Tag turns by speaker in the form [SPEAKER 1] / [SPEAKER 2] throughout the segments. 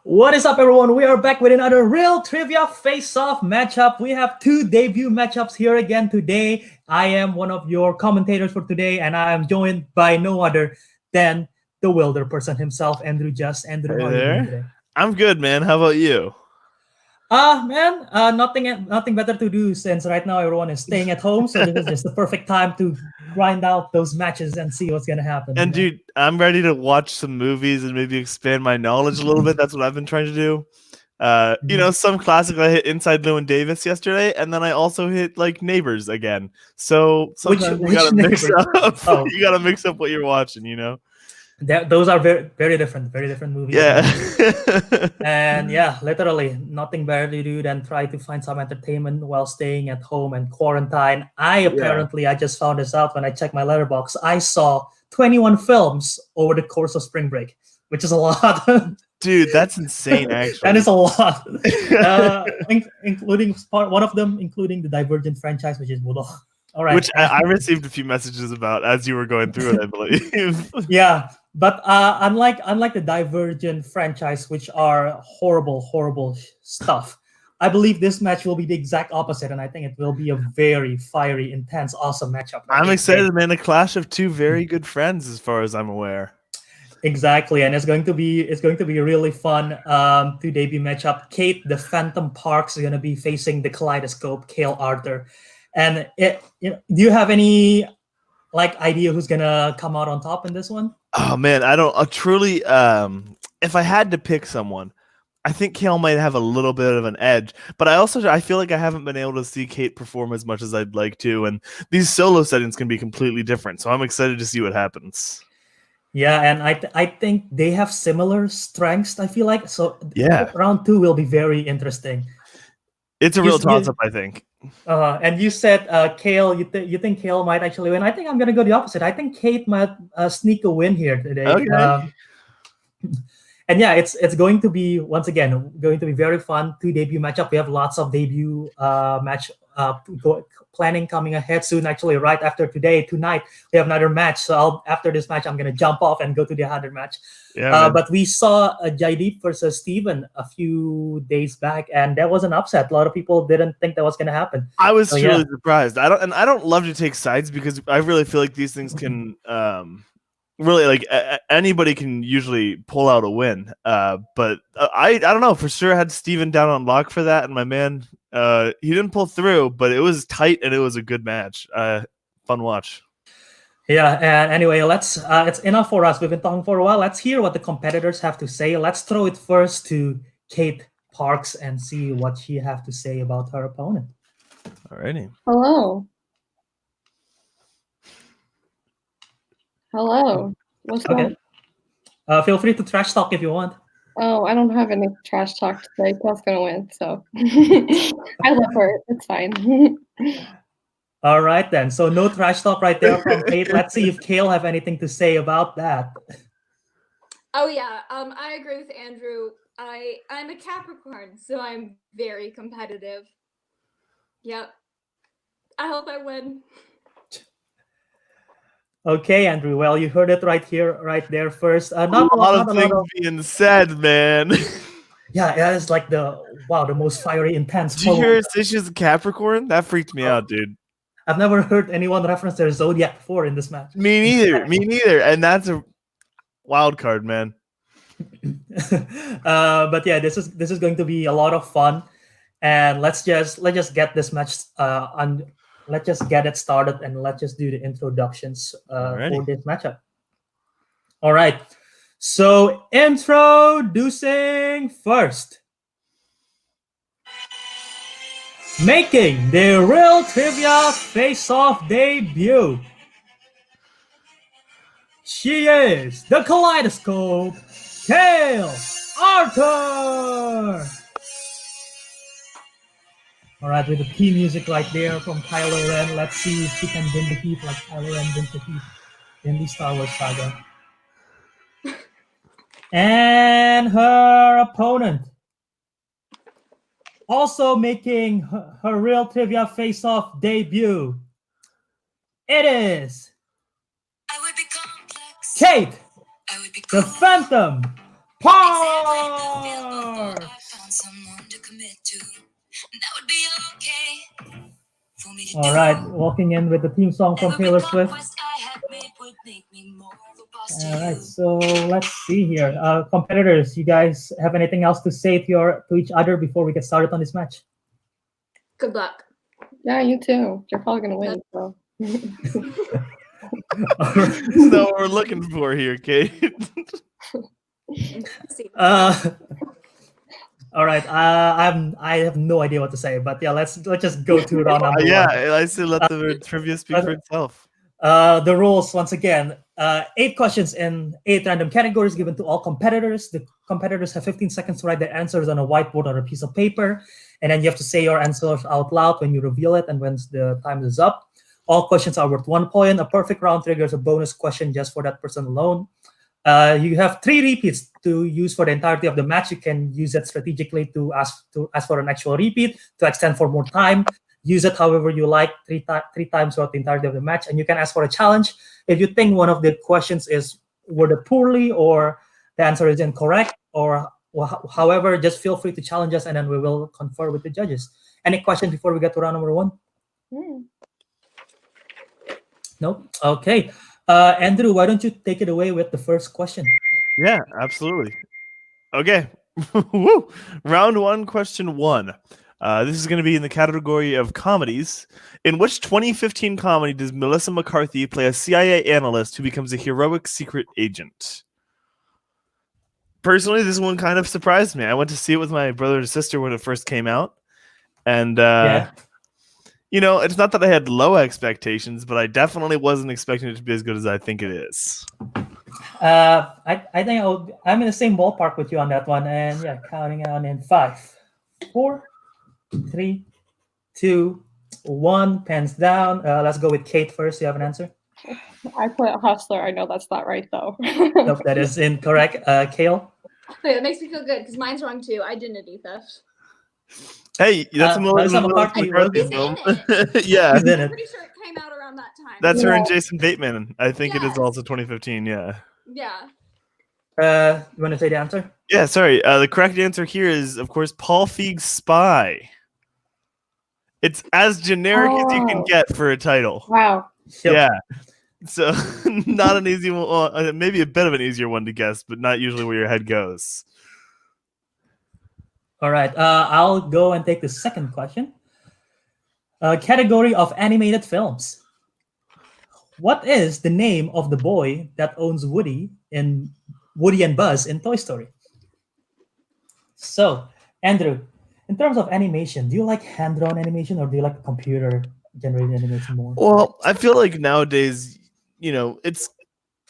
[SPEAKER 1] What is up, everyone? We are back with another real trivia face-off matchup. We have two debut matchups here again today. I am one of your commentators for today, and I am joined by no other than the Wilder person himself, Andrew Just. Andrew,
[SPEAKER 2] Hey
[SPEAKER 1] how are you doing
[SPEAKER 2] there.
[SPEAKER 1] today?
[SPEAKER 2] I'm good, man. How about you?
[SPEAKER 1] Nothing better to do since right now everyone is staying at home. So this is just the perfect time to grind out those matches and see what's gonna happen.
[SPEAKER 2] And dude, I'm ready to watch some movies and maybe expand my knowledge a little bit. That's what I've been trying to do. Some classic. I hit Inside Llewyn Davis yesterday, and then I also hit like Neighbors again. So sometimes you gotta mix up.
[SPEAKER 1] Oh.
[SPEAKER 2] You gotta mix up what you're watching.
[SPEAKER 1] Those are very different movies.
[SPEAKER 2] Yeah.
[SPEAKER 1] And yeah, literally nothing better to do than try to find some entertainment while staying at home and quarantine. I just found this out when I checked my letterbox. I saw 21 films over the course of spring break, which is a lot.
[SPEAKER 2] Dude, that's insane, actually.
[SPEAKER 1] That is a lot. Including one of them, including the Divergent franchise, which is Bulldog. All right.
[SPEAKER 2] Which I received a few messages about as you were going through it, I believe.
[SPEAKER 1] Yeah, but unlike the Divergent franchise, which are horrible stuff, I believe this match will be the exact opposite, and I think it will be a very fiery, intense, awesome matchup.
[SPEAKER 2] I'm excited, man. A clash of two very good friends, as far as I'm aware.
[SPEAKER 1] Exactly, and it's going to be really fun. To debut matchup, Kate the Phantom Parks is going to be facing the Kaleidoscope, Kayl Arthur. And do you have any idea who's gonna come out on top in this one?
[SPEAKER 2] Oh man, I don't truly. If I had to pick someone, I think Kayl might have a little bit of an edge. But I feel like I haven't been able to see Kate perform as much as I'd like to, and these solo settings can be completely different. So I'm excited to see what happens.
[SPEAKER 1] Yeah, and I think they have similar strengths. I feel like so.
[SPEAKER 2] Yeah,
[SPEAKER 1] round 2 will be very interesting.
[SPEAKER 2] It's a real toss-up, I think.
[SPEAKER 1] And you said Kayl, you think Kayl might actually win. I think I'm going to go the opposite. I think Kate might sneak a win here today.
[SPEAKER 2] Okay.
[SPEAKER 1] And yeah, it's going to be, once again, going to be very fun. 2 debut matchup. We have lots of debut match planning coming ahead soon. Actually, right after tonight, we have another match. So after this match, I'm going to jump off and go to the other match.
[SPEAKER 2] Yeah,
[SPEAKER 1] but we saw Jaideep versus Steven a few days back, and that was an upset. A lot of people didn't think that was going to happen.
[SPEAKER 2] I was truly surprised. I don't love to take sides because I really feel like these things can really anybody can usually pull out a win. But I don't know for sure. I had Steven down on lock for that, and my man he didn't pull through, but it was tight and it was a good match. Fun watch.
[SPEAKER 1] Yeah, and anyway, let's it's enough for us. We've been talking for a while. Let's hear what the competitors have to say. Let's throw it first to Kate Parks and see what she have to say about her opponent.
[SPEAKER 2] Alrighty.
[SPEAKER 3] Hello. What's going
[SPEAKER 1] on? Feel free to trash talk if you want.
[SPEAKER 3] Oh, I don't have any trash talk to say. Kayle's gonna win, so I love her. It's fine.
[SPEAKER 1] All right then. So no trash talk right there from Kate. Let's see if Kayl have anything to say about that.
[SPEAKER 4] Oh yeah, I agree with Andrew. I'm a Capricorn, so I'm very competitive. Yep. I hope I win.
[SPEAKER 1] Okay, Andrew. Well, you heard it right there first.
[SPEAKER 2] Not a lot of things being said, man.
[SPEAKER 1] Yeah, it's like the most fiery, intense.
[SPEAKER 2] Did you hear Sisha's a Capricorn? That freaked me out, dude.
[SPEAKER 1] I've never heard anyone reference their zodiac before in this match.
[SPEAKER 2] Me neither. And that's a wild card, man.
[SPEAKER 1] But yeah, this is going to be a lot of fun, and let's just get this match let's just get it started, and let's just do the introductions for this matchup. All right. So introducing first. Making their Real Trivia Face-Off debut. She is the Kaleidoscope, Kayl Arthur. All right, with the key music right there from Kylo Ren. Let's see if she can bring the heat like Kylo Ren brings the heat in the Star Wars saga. And her opponent, also making her Real Trivia Face-Off debut, it is Kate, the Phantom Par! All right, walking in with the theme song from Taylor Swift. All right, so let's see here. Competitors, you guys have anything else to say to each other before we get started on this match?
[SPEAKER 4] Good luck.
[SPEAKER 3] Yeah, you too. You're probably gonna win. So.
[SPEAKER 2] That's not what we're looking for here, Kate.
[SPEAKER 1] All right. I have no idea what to say, but yeah, let's just go to round number one.
[SPEAKER 2] Yeah, I say let the trivia speak for itself.
[SPEAKER 1] The rules once again: 8 questions in 8 random categories given to all competitors. The competitors have 15 seconds to write their answers on a whiteboard or a piece of paper, and then you have to say your answers out loud when you reveal it and when the time is up. All questions are worth 1 point. A perfect round triggers a bonus question just for that person alone. You have 3 repeats to use for the entirety of the match. You can use it strategically to ask for an actual repeat, to extend for more time. Use it however you like, three times throughout the entirety of the match. And you can ask for a challenge if you think one of the questions is worded poorly or the answer is incorrect, or however, just feel free to challenge us and then we will confer with the judges. Any questions before we get to round number 1? Nope. Okay. Andrew, why don't you take it away with the first question?
[SPEAKER 2] Yeah, absolutely. Okay. Woo! Round 1, question 1. This is going to be in the category of comedies. In which 2015 comedy does Melissa McCarthy play a CIA analyst who becomes a heroic secret agent? Personally, this one kind of surprised me. I went to see it with my brother and sister when it first came out. And, it's not that I had low expectations, but I definitely wasn't expecting it to be as good as I think it is.
[SPEAKER 1] I think I'm in the same ballpark with you on that one. And yeah, counting on in 5, 4, 3, 2, 1. Pens down. Let's go with Kate first. You have an answer?
[SPEAKER 3] I put Hustler. I know that's not right though.
[SPEAKER 1] Nope, that is incorrect. Kayl?
[SPEAKER 4] Wait, that makes me feel good because mine's wrong too. Identity theft.
[SPEAKER 2] Hey, that's
[SPEAKER 1] Melissa McCarthy
[SPEAKER 2] film. Yeah,
[SPEAKER 1] Who's in
[SPEAKER 4] I'm
[SPEAKER 1] it?
[SPEAKER 4] pretty sure it came out around that time.
[SPEAKER 2] That's her and Jason Bateman. I think it is also 2015. Yeah.
[SPEAKER 4] Yeah.
[SPEAKER 1] You want to say the answer?
[SPEAKER 2] Yeah, sorry. The correct answer here is, of course, Paul Feig's Spy. It's as generic as you can get for a title.
[SPEAKER 3] Wow.
[SPEAKER 1] Yep.
[SPEAKER 2] Yeah. So not an easy one. Well, maybe a bit of an easier one to guess, but not usually where your head goes.
[SPEAKER 1] All right. I'll go and take the second question. Category of animated films. What is the name of the boy that owns Woody and Buzz in Toy Story? So, Andrew, in terms of animation, do you like hand-drawn animation or do you like computer-generated animation more?
[SPEAKER 2] Well, I feel like nowadays, it's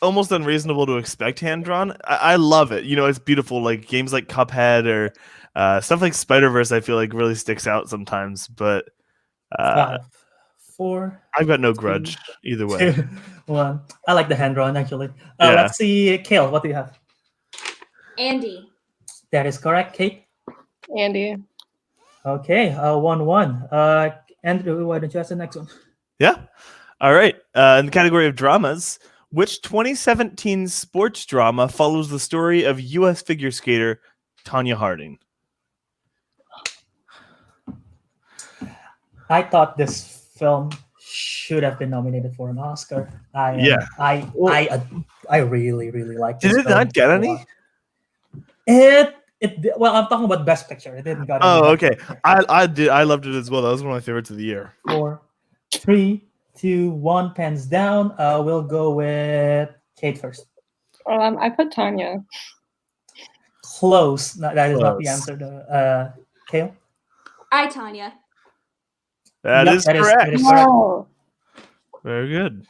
[SPEAKER 2] almost unreasonable to expect hand-drawn. I love it. It's beautiful. Like games like Cuphead or stuff like Spider-Verse, I feel like really sticks out sometimes. But
[SPEAKER 1] 5, 4.
[SPEAKER 2] I've got no grudge either way.
[SPEAKER 1] 2, 1. I like the hand-drawn actually.
[SPEAKER 2] Yeah.
[SPEAKER 1] Let's see, Kayl, what do you have?
[SPEAKER 4] Andy.
[SPEAKER 1] That is correct, Kate.
[SPEAKER 3] Andy.
[SPEAKER 1] Okay, 1-1. Andrew, why don't you ask the next one?
[SPEAKER 2] Yeah. All right. In the category of dramas, which 2017 sports drama follows the story of U.S. figure skater Tanya Harding?
[SPEAKER 1] I thought this film should have been nominated for an Oscar. I really, really liked it.
[SPEAKER 2] Did it not get any?
[SPEAKER 1] Well, I'm talking about Best Picture. It didn't get any.
[SPEAKER 2] Oh, okay. I did. I loved it as well. That was one of my favorites of the year.
[SPEAKER 1] 4, 3, 2, 1. Pens down. We'll go with Kate first.
[SPEAKER 3] I put Tanya.
[SPEAKER 1] Close. No, that is not the answer. Kayl?
[SPEAKER 4] I, Tanya.
[SPEAKER 2] That is correct.
[SPEAKER 1] That is correct.
[SPEAKER 3] Wow.
[SPEAKER 2] Very good.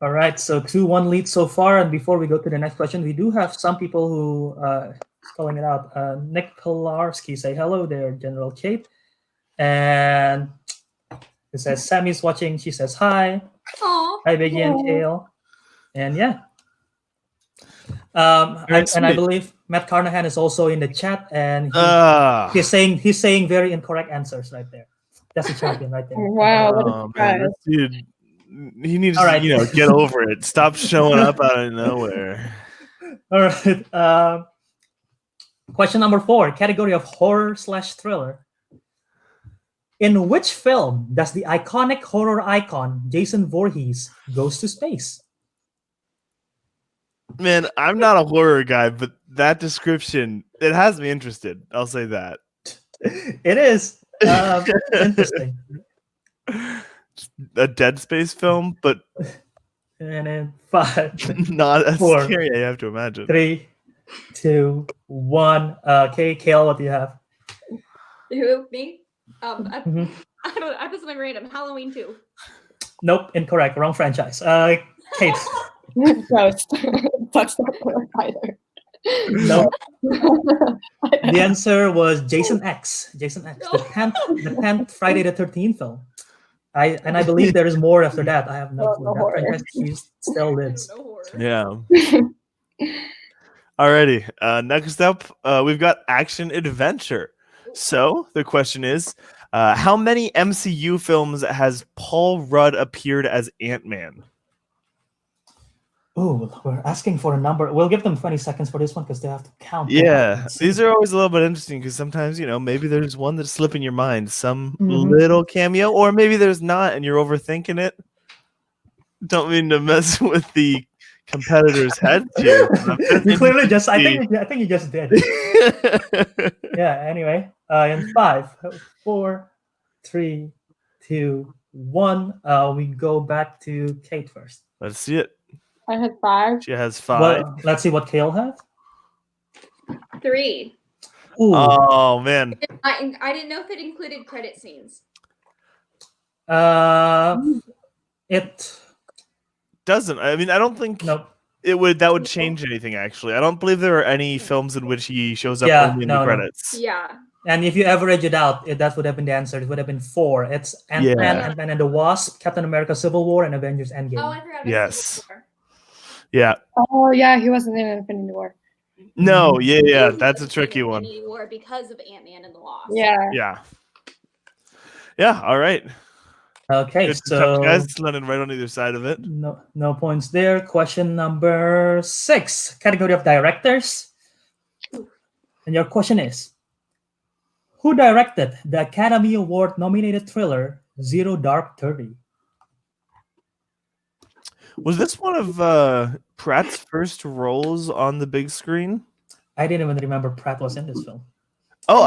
[SPEAKER 1] All right, so 2-1 lead so far. And before we go to the next question, we do have some people who calling it out. Nick Pilarski, say hello there, General Kate. And it says Sammy's watching. She says hi.
[SPEAKER 4] Aww.
[SPEAKER 1] Hi, Biggie and Kayl. And yeah. I believe Matt Carnahan is also in the chat, and he's saying very incorrect answers right there. That's a champion right there.
[SPEAKER 3] Wow, what a surprise.
[SPEAKER 2] Man, dude, he needs to get over it. Stop showing up out of nowhere.
[SPEAKER 1] All right. Question number 4, category of horror/thriller. In which film does the iconic horror icon Jason Voorhees goes to space?
[SPEAKER 2] Man, I'm not a horror guy, but that description, it has me interested. I'll say that.
[SPEAKER 1] It is interesting.
[SPEAKER 2] A Dead Space film, but
[SPEAKER 1] And then 5,
[SPEAKER 2] not as
[SPEAKER 1] 4,
[SPEAKER 2] scary, I have to imagine.
[SPEAKER 1] 3, 2, 1. Okay, Kayl, what do you have?
[SPEAKER 4] Who? Me?
[SPEAKER 1] Mhm.
[SPEAKER 4] I put something random. Halloween 2.
[SPEAKER 1] Nope, incorrect. Wrong franchise. Kate.
[SPEAKER 3] Ghost. That's not correct either.
[SPEAKER 1] No. The answer was Jason X. Jason X. The 10th Friday the 13th film. I believe there is more after that. I have no clue. That franchise she still lives.
[SPEAKER 4] No horror.
[SPEAKER 2] Yeah. Alrighty. Next up, we've got action adventure. So the question is, how many MCU films has Paul Rudd appeared as Ant-Man?
[SPEAKER 1] Oh, we're asking for a number. We'll give them 20 seconds for this one because they have to count.
[SPEAKER 2] Yeah, these are always a little bit interesting because sometimes, maybe there's one that's slipping your mind, some little cameo, or maybe there's not and you're overthinking it. Don't mean to mess with the competitor's head here.
[SPEAKER 1] You clearly just, I think you just did. Yeah, anyway, in 5, 4, 3, 2, 1, we go back to Kate first.
[SPEAKER 2] Let's see it.
[SPEAKER 3] I had 5.
[SPEAKER 2] She has 5.
[SPEAKER 1] Well, let's see what Kayl has.
[SPEAKER 4] 3.
[SPEAKER 1] Ooh.
[SPEAKER 2] Oh, man.
[SPEAKER 4] I didn't know if it included credit scenes.
[SPEAKER 1] It
[SPEAKER 2] doesn't. I mean, I don't think that would change anything, actually. I don't believe there are any films in which he shows up only in the credits.
[SPEAKER 4] Yeah.
[SPEAKER 1] And if you average it out, that would have been the answer. It would have been 4. It's Ant-Man, Ant-Man and the Wasp, Captain America Civil War, and Avengers Endgame.
[SPEAKER 4] Oh, I forgot about
[SPEAKER 2] Yes. Yeah.
[SPEAKER 3] Oh, yeah, he wasn't in Infinity War.
[SPEAKER 2] No, yeah, that's a tricky one.
[SPEAKER 4] Infinity War because of Ant-Man and the Wasp.
[SPEAKER 3] Yeah.
[SPEAKER 2] Yeah, all right.
[SPEAKER 1] Okay,
[SPEAKER 2] Good
[SPEAKER 1] so
[SPEAKER 2] stuff, guys, landing right on either side of it.
[SPEAKER 1] No points there. Question number 6, category of directors. And your question is, who directed the Academy Award nominated thriller Zero Dark 30?
[SPEAKER 2] Was this one of Pratt's first roles on the big screen?
[SPEAKER 1] I didn't even remember Pratt was in this film.
[SPEAKER 2] Oh,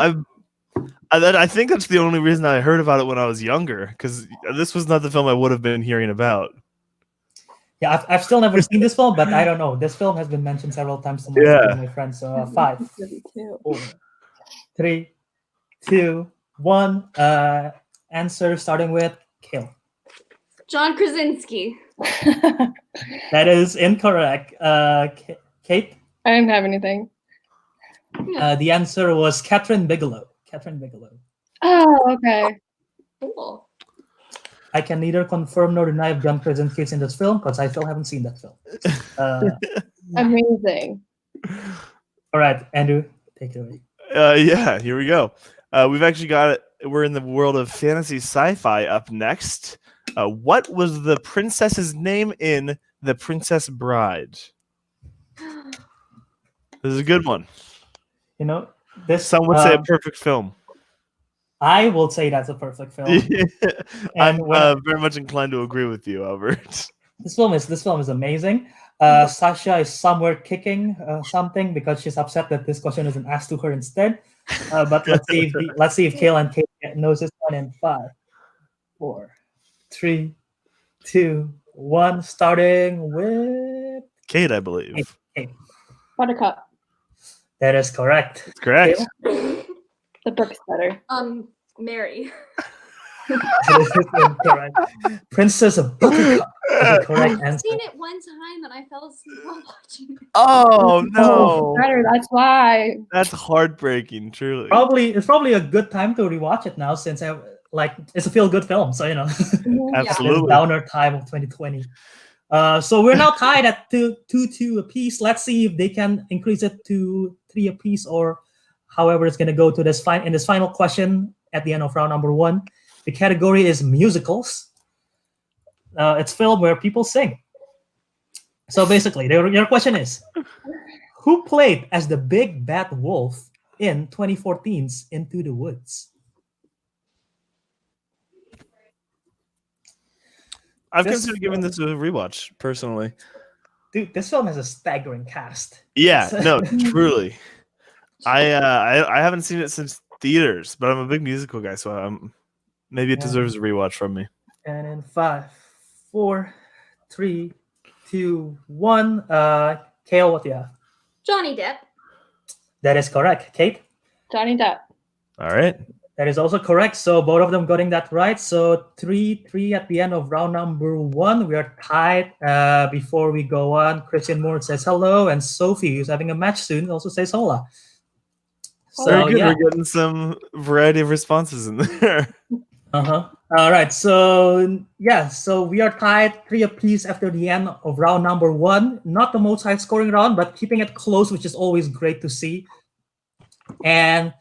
[SPEAKER 2] I think that's the only reason I heard about it when I was younger, because this was not the film I would have been hearing about.
[SPEAKER 1] Yeah, I've still never seen this film, but I don't know. This film has been mentioned several times to my friends. So 5, 4, 3, 2, 1. Answer starting with Kayl.
[SPEAKER 4] John Krasinski.
[SPEAKER 1] That is incorrect. Kate?
[SPEAKER 3] I didn't have anything.
[SPEAKER 1] The answer was Catherine Bigelow.
[SPEAKER 3] Oh, okay.
[SPEAKER 4] Cool.
[SPEAKER 1] I can neither confirm nor deny if John Krasinski is in this film because I still haven't seen that film.
[SPEAKER 3] Amazing.
[SPEAKER 1] All right, Andrew, take it away.
[SPEAKER 2] Yeah, here we go. We've actually got it. We're in the world of fantasy sci-fi up next. What was the princess's name in The Princess Bride? This is a good one.
[SPEAKER 1] This.
[SPEAKER 2] Some would say a perfect film.
[SPEAKER 1] I will say that's a perfect film.
[SPEAKER 2] I'm very much inclined to agree with you, Albert.
[SPEAKER 1] This film is amazing. Sasha is somewhere kicking something because she's upset that this question isn't asked to her instead. But let's see if Kayl and Kate knows this one in 5, 4, 3, 2, 1. Starting with
[SPEAKER 2] Kate, I believe.
[SPEAKER 1] Kate.
[SPEAKER 3] Buttercup.
[SPEAKER 1] That is correct.
[SPEAKER 2] That's correct.
[SPEAKER 3] The book's better.
[SPEAKER 4] Mary.
[SPEAKER 1] That is incorrect. Princess of Buttercup is the correct answer.
[SPEAKER 4] I've seen it one time and I fell asleep while watching it.
[SPEAKER 2] Oh no!
[SPEAKER 3] Better. That's why.
[SPEAKER 2] That's heartbreaking. Truly.
[SPEAKER 1] It's probably a good time to rewatch it now since it's a feel-good film. So
[SPEAKER 2] Absolutely.
[SPEAKER 1] Downer time of 2020. So we're now tied at 2-2 apiece. Let's see if they can increase it to 3 apiece, or however it's going to go to this final question at the end of round number 1. The category is musicals. It's film where people sing. So basically, your question is, Who played as the big bad wolf in 2014's Into the Woods?
[SPEAKER 2] I've considered giving this a rewatch personally.
[SPEAKER 1] Dude, this film has a staggering cast.
[SPEAKER 2] Yeah, no, truly. I haven't seen it since theaters, but I'm a big musical guy, so maybe it deserves a rewatch from me.
[SPEAKER 1] And in 5, 4, 3, 2, 1. Kayl, what do you have?
[SPEAKER 4] Johnny Depp.
[SPEAKER 1] That is correct. Kate?
[SPEAKER 3] Johnny Depp.
[SPEAKER 2] All right.
[SPEAKER 1] That is also correct. So both of them getting that right. So 3-3 at the end of round number 1. We are tied. Before we go on, Christian Moore says hello, and Sophie, who's having a match soon, also says hola.
[SPEAKER 2] So very good. Yeah. We're getting some variety of responses in there.
[SPEAKER 1] All right. So yeah. So we are tied 3 apiece after the end of round number 1. Not the most high-scoring round, but keeping it close, which is always great to see. And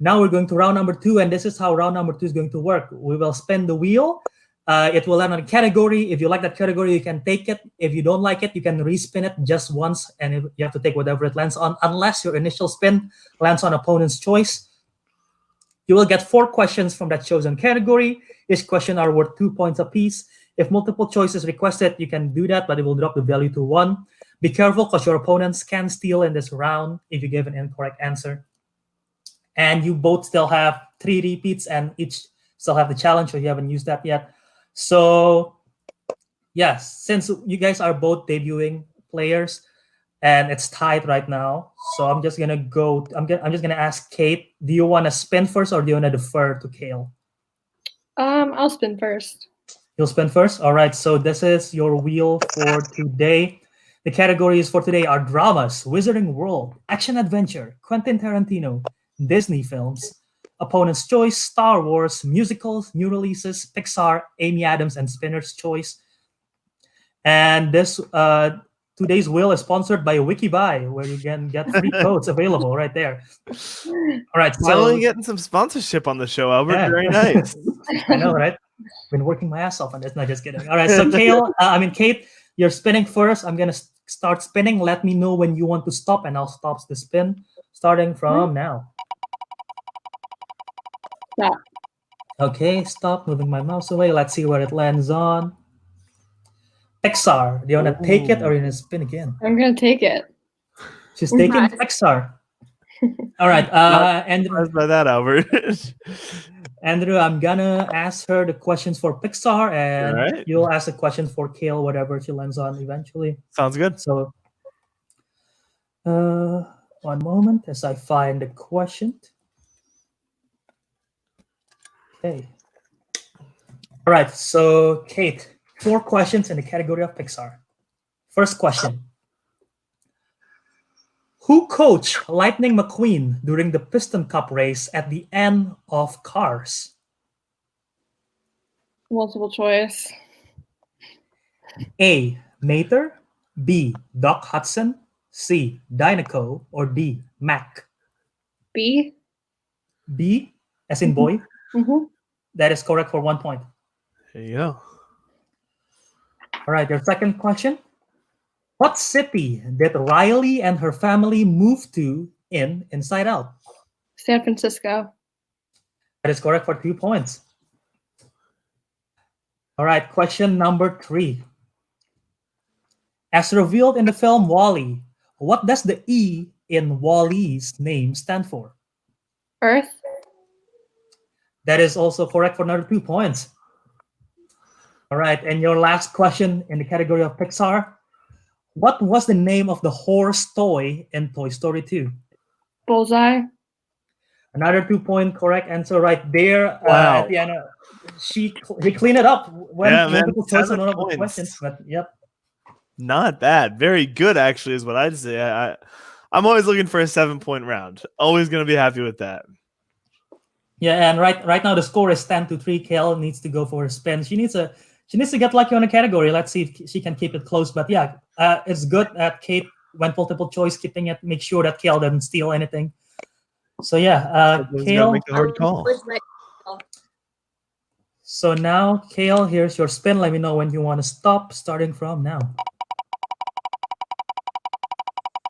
[SPEAKER 1] now we're going to round number 2, and this is how round number 2 is going to work. We will spin the wheel. It will land on a category. If you like that category, you can take it. If you don't like it, you can respin it just once, and you have to take whatever it lands on, unless your initial spin lands on opponent's choice. You will get 4 questions from that chosen category. Each question are worth 2 points apiece. If multiple choices requested, you can do that, but it will drop the value to 1. Be careful, because your opponents can steal in this round if you give an incorrect answer. And you both still have 3 repeats, and each still have the challenge, so you haven't used that yet. So, yes, since you guys are both debuting players, and it's tied right now, so I'm just gonna go. I'm just gonna ask Kate. Do you want to spin first, or do you want to defer to Kayl?
[SPEAKER 3] I'll spin first.
[SPEAKER 1] You'll spin first. All right. So this is your wheel for today. The categories for today are dramas, Wizarding World, action adventure, Quentin Tarantino, Disney films, opponent's choice, Star Wars, musicals, new releases, Pixar, Amy Adams, and Spinner's Choice. And this today's wheel is sponsored by WikiBuy, where you can get free codes available right there. All right, so
[SPEAKER 2] finally getting some sponsorship on the show, Albert. Yeah. Very nice.
[SPEAKER 1] I know, right? Been working my ass off on this. Not just kidding. All right, so Kate, you're spinning first. I'm gonna start spinning. Let me know when you want to stop, and I'll stop the spin starting from now.
[SPEAKER 3] Stop.
[SPEAKER 1] Okay, stop. Moving my mouse away. Let's see where it lands on. Pixar. Do you want to take it, or are you going to spin again?
[SPEAKER 3] I'm going to take it.
[SPEAKER 1] She's taking Pixar. All right. Andrew.
[SPEAKER 2] By that, Albert.
[SPEAKER 1] Andrew, I'm going to ask her the questions for Pixar, and you'll ask the questions for Kayl, whatever she lands on eventually.
[SPEAKER 2] Sounds good.
[SPEAKER 1] So, one moment as I find the question. Okay. All right. So, Kate. 4 questions in the category of Pixar. First question. Who coached Lightning McQueen during the Piston Cup race at the end of Cars?
[SPEAKER 3] Multiple choice.
[SPEAKER 1] A. Mater, B. Doc Hudson, C. Dynaco, or D. Mac?
[SPEAKER 3] B.
[SPEAKER 1] B, as in boy?
[SPEAKER 3] Mm-hmm.
[SPEAKER 1] That is correct for 1 point.
[SPEAKER 2] There you go.
[SPEAKER 1] All right, your second question. What city did Riley and her family move to in Inside Out?
[SPEAKER 3] San Francisco.
[SPEAKER 1] That is correct for 2 points. All right, question number 3. As revealed in the film WALL-E, what does the E in WALL-E's name stand for?
[SPEAKER 3] Earth.
[SPEAKER 1] That is also correct for another 2 points. All right, and your last question in the category of Pixar. What was the name of the horse toy in Toy Story 2?
[SPEAKER 3] Bullseye.
[SPEAKER 1] Another 2-point correct answer right there.
[SPEAKER 2] Wow.
[SPEAKER 1] At the end, he cleaned it up.
[SPEAKER 2] Multiple
[SPEAKER 1] choice on one of the questions, but yep.
[SPEAKER 2] Not bad. Very good, actually, is what I'd say. I'm always looking for a 7-point round. Always going to be happy with that.
[SPEAKER 1] Yeah, and right now the score is 10-3. Kayl needs to go for a spin. She needs to get lucky on a category. Let's see if she can keep it close. But yeah, it's good that Kate went multiple choice, keeping it. Make sure that Kayl doesn't steal anything. So yeah, Kayl.
[SPEAKER 2] Make a hard call.
[SPEAKER 1] So now, Kayl, here's your spin. Let me know when you want to stop. Starting from now.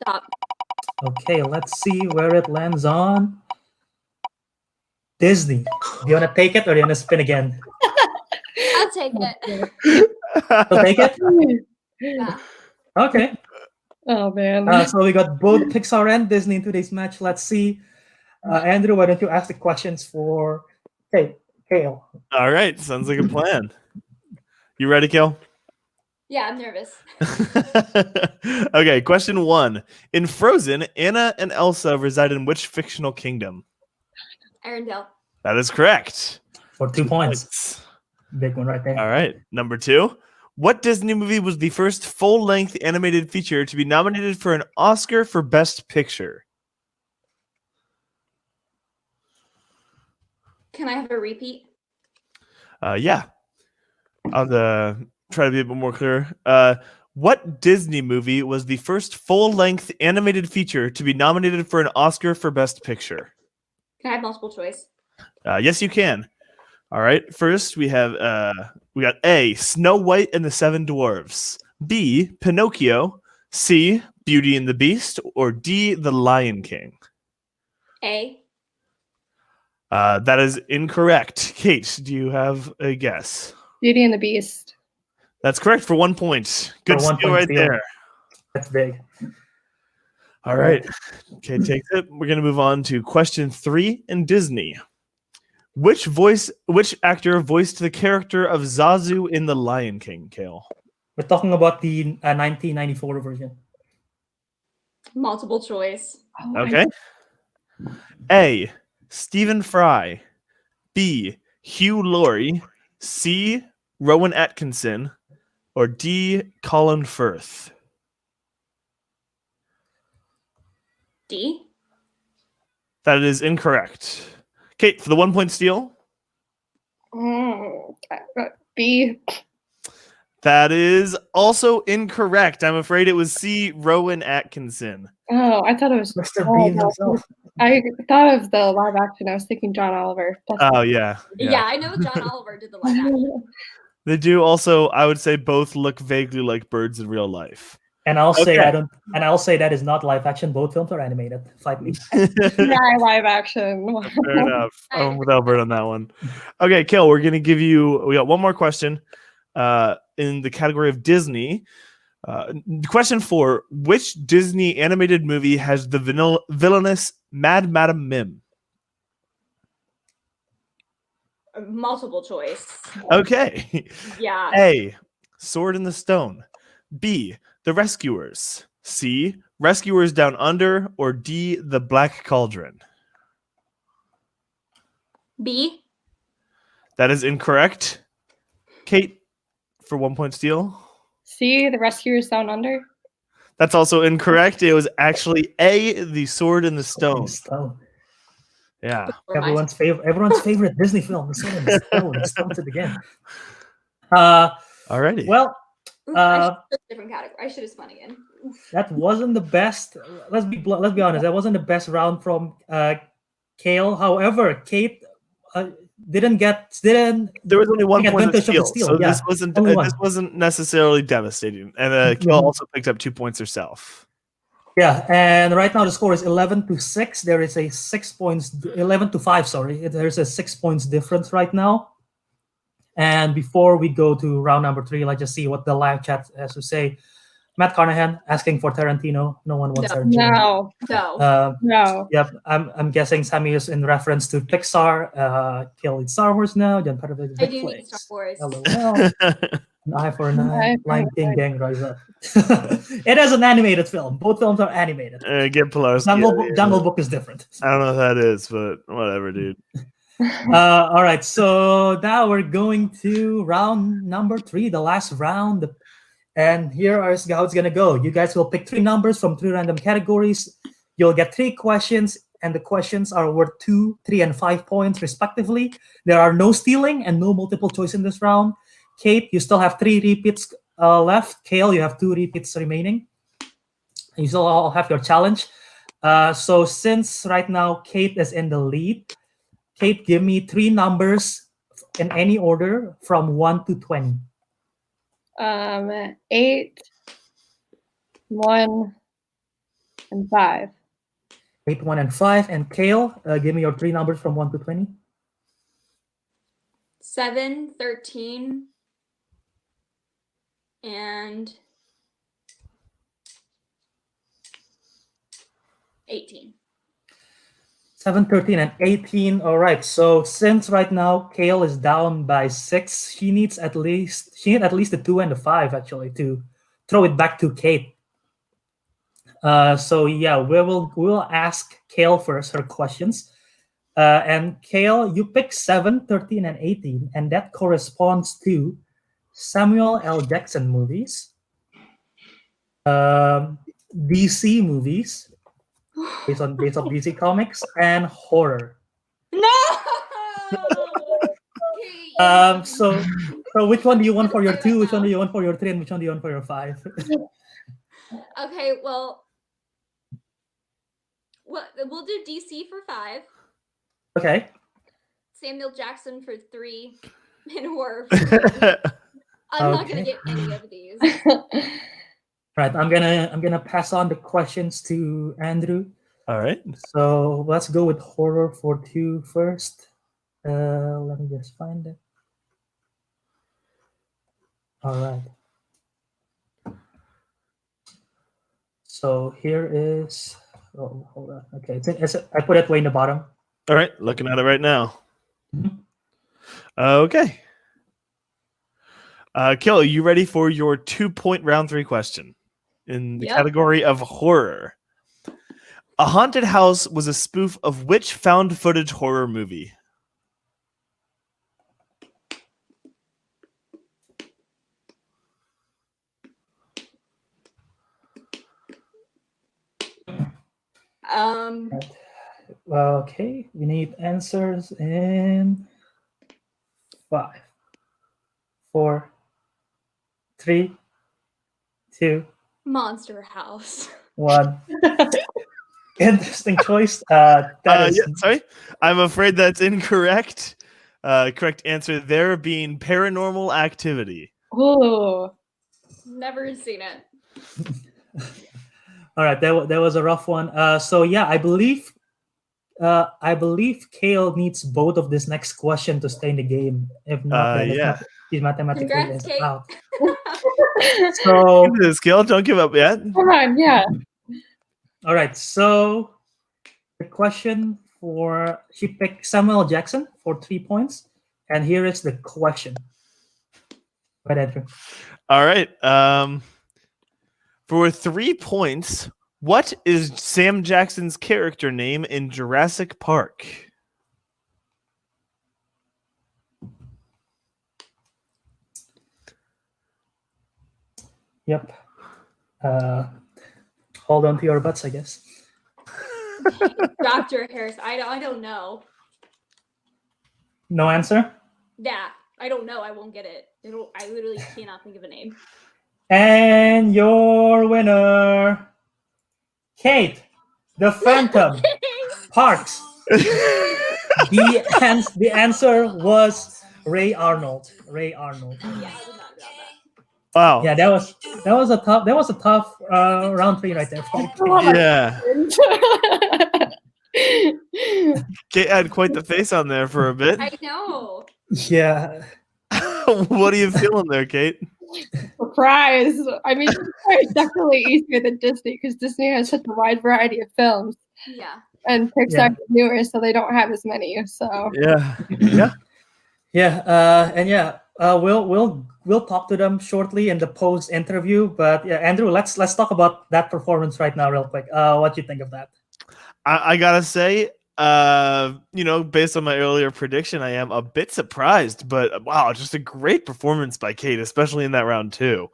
[SPEAKER 4] Stop.
[SPEAKER 1] Okay, let's see where it lands on. Disney. Do you want to take it or do you want to spin again?
[SPEAKER 4] I'll take it.
[SPEAKER 1] You'll take it?
[SPEAKER 4] Yeah.
[SPEAKER 1] Okay.
[SPEAKER 3] Oh man.
[SPEAKER 1] So we got both Pixar and Disney in today's match. Let's see. Andrew, why don't you ask the questions for Kayl?
[SPEAKER 2] All right, sounds like a plan. You ready, Kayl?
[SPEAKER 4] Yeah, I'm nervous.
[SPEAKER 2] Okay, question 1. In Frozen, Anna and Elsa reside in which fictional kingdom?
[SPEAKER 4] Arendelle.
[SPEAKER 2] That is correct.
[SPEAKER 1] For 2 points. Big one right there.
[SPEAKER 2] All right, number 2. What Disney movie was the first full-length animated feature to be nominated for an Oscar for Best Picture?
[SPEAKER 4] Can I have a repeat?
[SPEAKER 2] Yeah. I'll try to be a bit more clear. What Disney movie was the first full-length animated feature to be nominated for an Oscar for Best Picture?
[SPEAKER 4] Can I have multiple choice?
[SPEAKER 2] Yes, you can. All right. First, we got A, Snow White and the Seven Dwarfs, B, Pinocchio, C, Beauty and the Beast, or D, The Lion King.
[SPEAKER 4] A.
[SPEAKER 2] That is incorrect. Kate, do you have a guess?
[SPEAKER 3] Beauty and the Beast.
[SPEAKER 2] That's correct for 1 point. Good
[SPEAKER 1] For 1
[SPEAKER 2] skill
[SPEAKER 1] point
[SPEAKER 2] right
[SPEAKER 1] steal.
[SPEAKER 2] there.
[SPEAKER 1] That's big.
[SPEAKER 2] All right. Okay, takes it. We're going to move on to question 3 in Disney. Which actor voiced the character of Zazu in The Lion King, Kayl?
[SPEAKER 1] We're talking about the 1994 version.
[SPEAKER 4] Multiple choice.
[SPEAKER 3] Oh,
[SPEAKER 2] Okay. A, Stephen Fry, B, Hugh Laurie, C, Rowan Atkinson, or D, Colin Firth?
[SPEAKER 4] D.
[SPEAKER 2] That is incorrect. Kate, for the 1 point steal?
[SPEAKER 3] B.
[SPEAKER 2] That is also incorrect. I'm afraid it was C, Rowan Atkinson.
[SPEAKER 3] Oh, I thought it was
[SPEAKER 1] Mr. Bean himself.
[SPEAKER 3] I thought of the live action. I was thinking John Oliver.
[SPEAKER 2] Oh, yeah.
[SPEAKER 4] Yeah, I know John Oliver did the live action.
[SPEAKER 2] They do also, I would say, both look vaguely like birds in real life.
[SPEAKER 1] And I'll say
[SPEAKER 2] Okay.
[SPEAKER 1] I'll say that is not live action. Both films are animated. Fight me.
[SPEAKER 3] Yeah, live action.
[SPEAKER 2] Fair enough. I'm with Albert on that one. Okay, Kayl, we got one more question in the category of Disney. Question 4, which Disney animated movie has the villainous Mad Madam Mim?
[SPEAKER 4] Multiple choice.
[SPEAKER 2] Okay.
[SPEAKER 4] Yeah.
[SPEAKER 2] A, Sword in the Stone. B, The Rescuers. C, Rescuers Down Under, or D, The Black Cauldron?
[SPEAKER 4] B.
[SPEAKER 2] That is incorrect. Kate, for 1 point steal.
[SPEAKER 3] See, The Rescuers Down Under.
[SPEAKER 2] That's also incorrect. It was actually A, The Sword in the Stone. Yeah.
[SPEAKER 1] Everyone's favorite Disney film, The Sword in the Stone. It's something again.
[SPEAKER 2] Alrighty.
[SPEAKER 1] Well,
[SPEAKER 4] I should have different category. I should have spun again.
[SPEAKER 1] that wasn't the best. Let's be honest. That wasn't the best round from Kayl. However, Kate didn't.
[SPEAKER 2] There was only 1 point of steal, so
[SPEAKER 1] yeah,
[SPEAKER 2] this wasn't necessarily devastating. And Kayl also picked up 2 points herself.
[SPEAKER 1] Yeah, and right now the score is 11-6. There is a 6 points, 11-5. Sorry, there's a 6 points difference right now. And before we go to round number 3, let's just see what the live chat has to say. Matt Carnahan asking for Tarantino. No one wants Tarantino.
[SPEAKER 3] No.
[SPEAKER 1] Yep, I'm guessing Sammy is in reference to Pixar. Kayl eats Star Wars now. John Petter
[SPEAKER 4] I do need Star Wars.
[SPEAKER 1] LOL. An eye for an eye. Lion King gang rise up. It is an animated film. Both films are animated.
[SPEAKER 2] Get Polaris.
[SPEAKER 1] Jungle Book is different.
[SPEAKER 2] I don't know what that is, but whatever, dude.
[SPEAKER 1] All right, so now we're going to round number 3, the last round. And here is how it's going to go. You guys will pick 3 numbers from 3 random categories. You'll get 3 questions, and the questions are worth 2, 3, and 5 points, respectively. There are no stealing and no multiple choice in this round. Kate, you still have 3 repeats left. Kayl, you have 2 repeats remaining. You still all have your challenge. So since right now Kate is in the lead, Kate, give me 3 numbers in any order from 1 to 20.
[SPEAKER 3] 8, 1, and 5.
[SPEAKER 1] 8, 1, and 5. And Kayl, give me your 3 numbers from 1 to 20.
[SPEAKER 4] 7, 13, and 18.
[SPEAKER 1] 7, 13, and 18. All right. So since right now Kayl is down by 6, she needs at least the 2 and the 5 actually to throw it back to Kate. So yeah, we'll ask Kayl first her questions. And Kayl, you pick 7, 13, and 18, and that corresponds to Samuel L. Jackson movies, DC movies, based on DC comics, and horror.
[SPEAKER 4] No.
[SPEAKER 1] So which one do you want for your 2? Which one do you want for your 3? And which one do you want for your 5?
[SPEAKER 4] Okay, well, we'll do DC for 5.
[SPEAKER 1] Okay.
[SPEAKER 4] Samuel Jackson for 3, and horror for 2. I'm not gonna get any of these.
[SPEAKER 1] Right, I'm gonna pass on the questions to Andrew.
[SPEAKER 2] All right.
[SPEAKER 1] So let's go with horror for 2 first. Let me just find it. All right. So here is. Oh, hold on. Okay, I put it way in the bottom.
[SPEAKER 2] All right, looking at it right now.
[SPEAKER 1] Mm-hmm.
[SPEAKER 2] Okay. Kayl, are you ready for your 2-point round 3 question in the category of horror? A Haunted House was a spoof of which found footage horror movie?
[SPEAKER 1] Okay, we need answers in 5, 4, 3, 2,
[SPEAKER 4] Monster House.
[SPEAKER 1] 1. Interesting choice.
[SPEAKER 2] Sorry, I'm afraid that's incorrect. Correct answer there being Paranormal Activity.
[SPEAKER 3] Oh,
[SPEAKER 4] Never seen it.
[SPEAKER 1] All right, that was a rough one. So yeah, I believe Kayl needs both of this next question to stay in the game. If not, he's mathematically
[SPEAKER 4] Congrats, Kate.
[SPEAKER 1] out. So
[SPEAKER 2] this, Kayl, don't give up yet.
[SPEAKER 3] come on, yeah.
[SPEAKER 1] All right, so the question she picked Samuel Jackson for 3 points, and here is the question. Go ahead, Andrew.
[SPEAKER 2] All right. For 3 points, what is Sam Jackson's character name in Jurassic Park?
[SPEAKER 1] Yep. Hold on to your butts, I guess.
[SPEAKER 4] Dr. Harris, I don't know.
[SPEAKER 1] No answer?
[SPEAKER 4] Yeah, I don't know. I won't get it. I literally cannot think of a name.
[SPEAKER 1] And your winner, Kate, the Phantom Parks. The answer was Ray Arnold. Ray Arnold.
[SPEAKER 4] Yeah, I did not know that.
[SPEAKER 2] Wow.
[SPEAKER 1] Yeah, that was a tough round 3 right there.
[SPEAKER 2] Yeah. Kate had quite the face on there for a bit.
[SPEAKER 4] I know.
[SPEAKER 1] Yeah.
[SPEAKER 2] What are you feeling there, Kate?
[SPEAKER 3] Surprise! I mean, it's definitely easier than Disney because Disney has such a wide variety of films.
[SPEAKER 4] Yeah.
[SPEAKER 3] And Pixar is newer, so they don't have as many. So
[SPEAKER 1] we'll talk to them shortly in the post interview. But yeah, Andrew, let's talk about that performance right now, real quick. What do you think of that?
[SPEAKER 2] I gotta say, based on my earlier prediction, I am a bit surprised. But wow, just a great performance by Kate, especially in that round 2.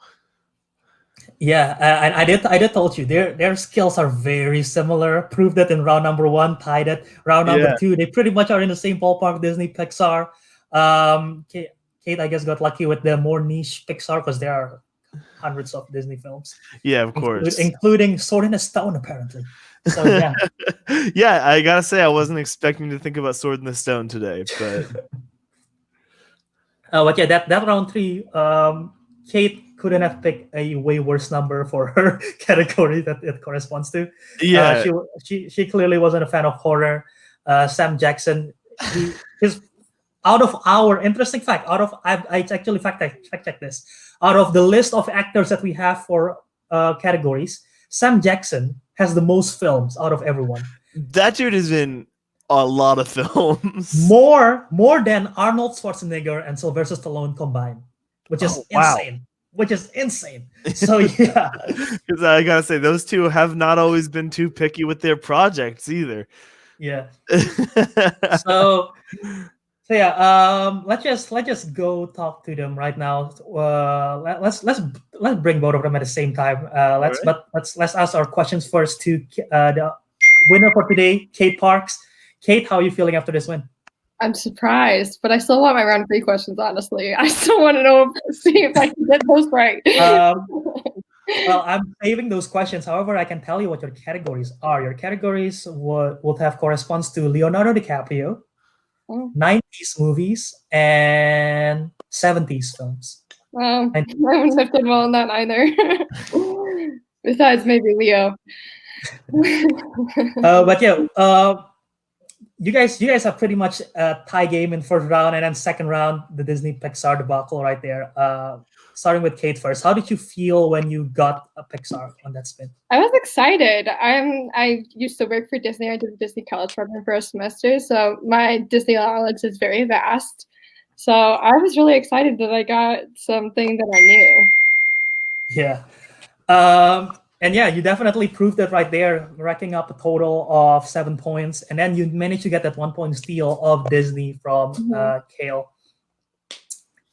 [SPEAKER 1] Yeah, and I did told you their skills are very similar. Proved that in round number 1, tied it. Round number 2, they pretty much are in the same ballpark. Disney, Pixar. Kate, I guess, got lucky with the more niche Pixar because there are hundreds of Disney films.
[SPEAKER 2] Yeah, of course,
[SPEAKER 1] including Sword in the Stone, apparently. So yeah,
[SPEAKER 2] yeah, I gotta say I wasn't expecting to think about Sword in the Stone today, but
[SPEAKER 1] but yeah, that round 3, Kate couldn't have picked a way worse number for her category that it corresponds to.
[SPEAKER 2] Yeah.
[SPEAKER 1] She clearly wasn't a fan of horror. Sam Jackson, his out of our interesting fact, I actually fact check this. Out of the list of actors that we have for categories, Sam Jackson has the most films out of everyone.
[SPEAKER 2] That dude is in a lot of films.
[SPEAKER 1] More than Arnold Schwarzenegger and Sylvester Stallone combined, which is insane. Which is insane. So yeah,
[SPEAKER 2] because I gotta say those two have not always been too picky with their projects either.
[SPEAKER 1] Yeah. So yeah, let's just go talk to them right now. Let's bring both of them at the same time. Let's ask our questions first to the winner for today, Kate Parks. Kate, how are you feeling after this win?
[SPEAKER 3] I'm surprised, but I still want my round 3 questions. Honestly, I still want to see if I can get those right.
[SPEAKER 1] Well, I'm saving those questions. However, I can tell you what your categories are. Your categories would have corresponds to Leonardo DiCaprio, 90s movies, and 70s films.
[SPEAKER 3] Well, I wouldn't have done well in that either. Besides, maybe Leo.
[SPEAKER 1] But yeah, you guys have pretty much a tie game in first round, and then second round, the Disney Pixar debacle right there. Starting with Kate first, how did you feel when you got a Pixar on that spin?
[SPEAKER 3] I was excited. I used to work for Disney. I did a Disney college program for a semester, so my Disney knowledge is very vast. So I was really excited that I got something that I knew.
[SPEAKER 1] Yeah. And yeah, you definitely proved it right there, racking up a total of 7 points. And then you managed to get that 1 point steal of Disney from Kayl.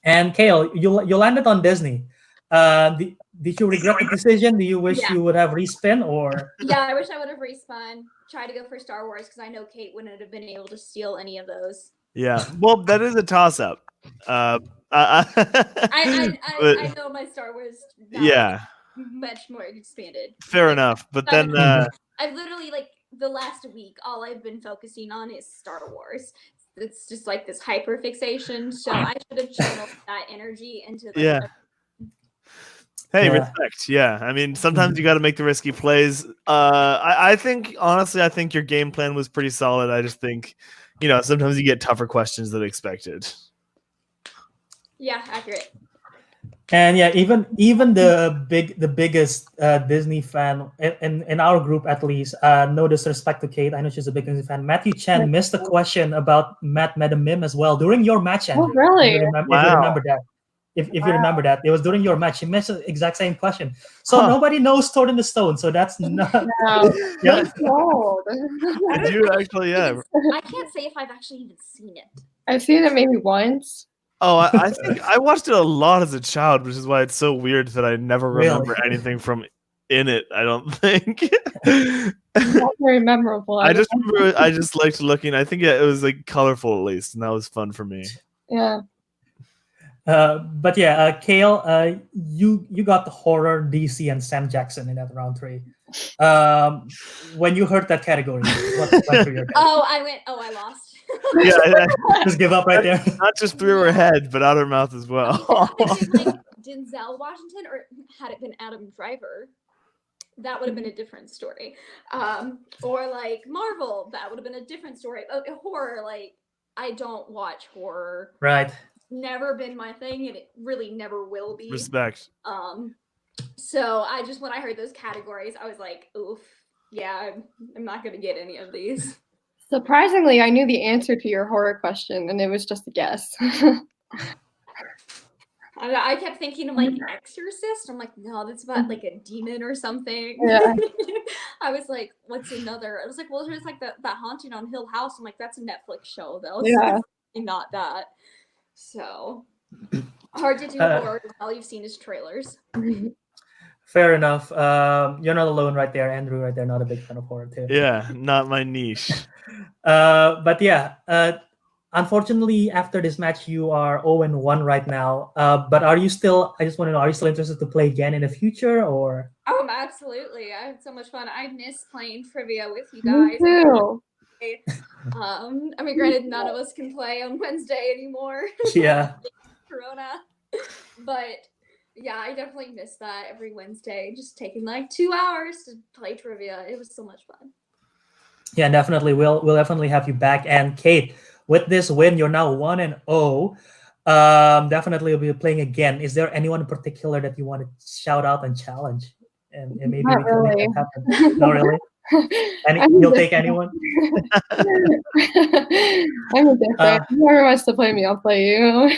[SPEAKER 1] And Kayl, you landed on Disney. Did you regret the decision? Do you wish you would have respin or?
[SPEAKER 4] Yeah, I wish I would have respun. Tried to go for Star Wars because I know Kate wouldn't have been able to steal any of those.
[SPEAKER 2] Yeah, well, that is a toss-up.
[SPEAKER 4] I know my Star Wars. Much more expanded.
[SPEAKER 2] Fair enough, but then
[SPEAKER 4] I've literally the last week, all I've been focusing on is Star Wars. It's just like this hyper fixation, so I should have channeled that energy into
[SPEAKER 2] Hey, respect. Yeah, I mean, sometimes you got to make the risky plays. I think honestly, I think your game plan was pretty solid. I just think, sometimes you get tougher questions than expected.
[SPEAKER 4] Yeah, accurate.
[SPEAKER 1] And yeah, even the biggest Disney fan in our group, at least, no disrespect to Kate, I know she's a big Disney fan. Matthew Chen missed a question about Matt Madam Mim as well during your match, Andrew.
[SPEAKER 3] Oh, really?
[SPEAKER 1] If you remember that. If you remember that, it was during your match. He missed the exact same question. So nobody knows Sword in the Stone. So that's not.
[SPEAKER 2] Did you actually? Yeah.
[SPEAKER 4] I can't say if I've actually even seen it.
[SPEAKER 3] I've seen it maybe once.
[SPEAKER 2] Oh, I think I watched it a lot as a child, which is why it's so weird that I never remember anything from in it. I don't think.
[SPEAKER 3] Not very memorable.
[SPEAKER 2] I just remember. I just liked looking. I think it was colorful at least, and that was fun for me.
[SPEAKER 3] Yeah.
[SPEAKER 1] But yeah, Kayl, you got the horror, DC, and Sam Jackson in that round 3. When you heard that category, what went through your head?
[SPEAKER 4] I lost.
[SPEAKER 2] Yeah.
[SPEAKER 1] Just give up right there.
[SPEAKER 2] Not just through her head, but out her mouth as well.
[SPEAKER 4] Denzel Washington, or had it been Adam Driver, that would have been a different story. Or Marvel, that would have been a different story. Horror, I don't watch horror.
[SPEAKER 1] Right.
[SPEAKER 4] Never been my thing, and it really never will be.
[SPEAKER 2] Respect.
[SPEAKER 4] So when I heard those categories, I was like, oof, yeah, I'm not gonna get any of these.
[SPEAKER 3] Surprisingly, I knew the answer to your horror question, and it was just a guess.
[SPEAKER 4] I kept thinking of Exorcist. I'm like, no, that's about a demon or something.
[SPEAKER 3] Yeah.
[SPEAKER 4] I was like, what's another? I was like, well, there's that Haunting on Hill House. I'm like, that's a Netflix show though.
[SPEAKER 3] Yeah.
[SPEAKER 4] So not that. So hard to do horror. All you've seen is trailers.
[SPEAKER 1] Fair enough. You're not alone right there, Andrew. Right there, not a big fan of horror too.
[SPEAKER 2] Yeah, not my niche.
[SPEAKER 1] But yeah, unfortunately, after this match, you are 0-1 right now. But are you still? I just want to know: are you still interested to play again in the future, or?
[SPEAKER 4] Absolutely! I had so much fun. I miss playing trivia with you guys.
[SPEAKER 3] Me too.
[SPEAKER 4] I mean, granted, none of us can play on Wednesday anymore.
[SPEAKER 1] Yeah.
[SPEAKER 4] Corona, but Yeah, I definitely miss that every Wednesday. Just taking like 2 hours to play trivia. It was so much fun.
[SPEAKER 1] Yeah, definitely. We'll definitely have you back. And Kate, with this win, you're now 1-0. Definitely we'll be playing again. Is there anyone in particular that you want to shout out and challenge? And maybe
[SPEAKER 3] Not
[SPEAKER 1] we can make
[SPEAKER 3] really.
[SPEAKER 1] that happen. No, really?
[SPEAKER 3] I'm
[SPEAKER 1] You'll take anyone?
[SPEAKER 3] I'm indifferent. Whoever wants to play me, I'll play you.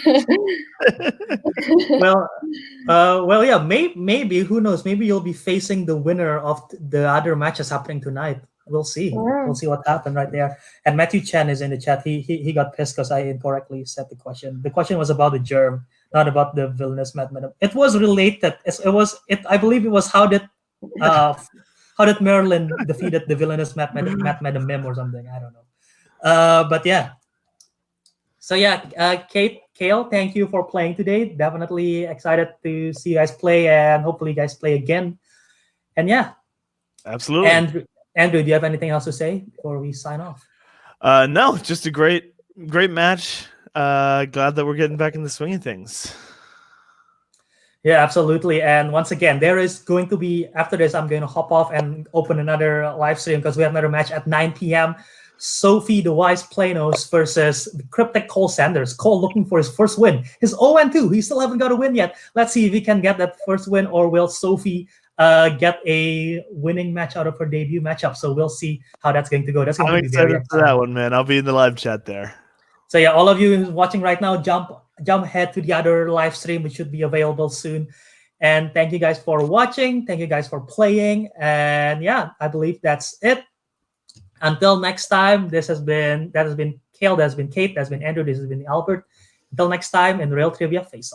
[SPEAKER 1] Well, yeah, maybe, who knows? Maybe you'll be facing the winner of the other matches happening tonight. We'll see. We'll see what happened right there. And Matthew Chen is in the chat. He got pissed because I incorrectly said the question. The question was about the germ, not about the villainous math. It was related. I believe it was how did Marilyn defeated the villainous math mem or something. I don't know. But yeah. So yeah, Kayl, thank you for playing today. Definitely excited to see you guys play, and hopefully you guys play again. And yeah,
[SPEAKER 2] absolutely.
[SPEAKER 1] And Andrew, do you have anything else to say before we sign off?
[SPEAKER 2] No, just a great match. Glad that we're getting back in the swing of things.
[SPEAKER 1] Yeah, absolutely. And once again, there is going to be, after this, I'm going to hop off and open another live stream because we have another match at 9 p.m. Sophie the Wise Planos versus the Cryptic Cole Sanders. Cole looking for his first win. He's 0-2. He still haven't got a win yet. Let's see if he can get that first win, or will Sophie get a winning match out of her debut matchup. So we'll see how that's going to go. That's going
[SPEAKER 2] I'm
[SPEAKER 1] to be very
[SPEAKER 2] excited for that one, man. I'll be in the live chat there.
[SPEAKER 1] So yeah, all of you watching right now, jump ahead to the other live stream, which should be available soon. And thank you guys for watching. Thank you guys for playing. And yeah, I believe that's it. Until next time, that has been Kayl, that has been Kate, that has been Andrew, this has been Albert. Until next time, in Real Trivia Face Off.